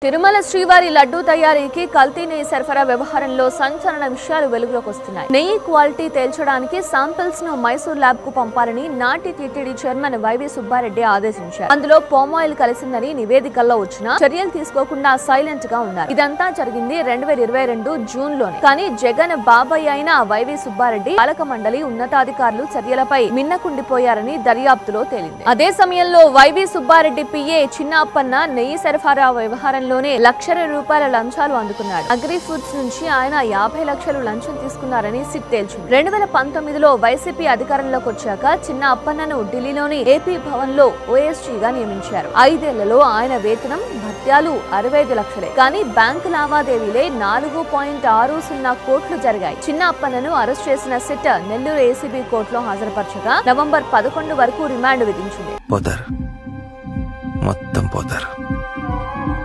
తిరుమల శ్రీవారి లడ్డూ తయారీకి కల్తీ నెయ్యి సరఫరా వ్యవహారంలో సంచలన విషయాలు వెలుగులోకి వస్తున్నాయి. నెయ్యి క్వాలిటీ తేల్చడానికి శాంపిల్స్ ను మైసూర్ ల్యాబ్ కు పంపాలని నాటి టీటీడీ చైర్మన్ వైవి సుబ్బారెడ్డి ఆదేశించారు. అందులో పామాయిల్ కలిసిందని నివేదికల్లో వచ్చినా చర్యలు తీసుకోకుండా సైలెంట్ గా ఉన్నారు. ఇదంతా జరిగింది 2022 జూన్ లోనే. కానీ జగన్ బాబాయ్ అయిన వైవి సుబ్బారెడ్డి పాలక మండలి ఉన్నతాధికారులు చర్యలపై మిన్నకుండిపోయారని దర్యాప్తులో తేలింది. అదే సమయంలో వైవి సుబ్బారెడ్డి పిఏ చిన్నప్పన్న నెయ్యి సరఫరా వ్యవహారం ₹1,00,000 లంచాలు అందుకున్నాడు. అగ్రి ఫుడ్స్ నుంచి ఆయన 50 లక్షలు లంచం తీసుకున్నారని సిట్ తేల్చింది. 2019లో వైసీపీ అధికారంలోకి వచ్చాక చిన్న అప్పన్నను ఢిల్లీలోని ఏపీ భవన్ లో ఓఎస్జీగా నియమించారు. 5 ఏళ్లలో ఆయన వేతనం భత్యాలు 65 లక్షలే. కానీ బ్యాంకు లావాదేవీలే 4.60 కోట్లు జరిగాయి. చిన్న అప్పన్నను అరెస్ట్ చేసిన సిట్ నెల్లూరు ఏసీబీ కోర్టులో హాజరుపరచగా నవంబర్ 11 వరకు రిమాండ్ విధించింది. మొత్తం పోతారు.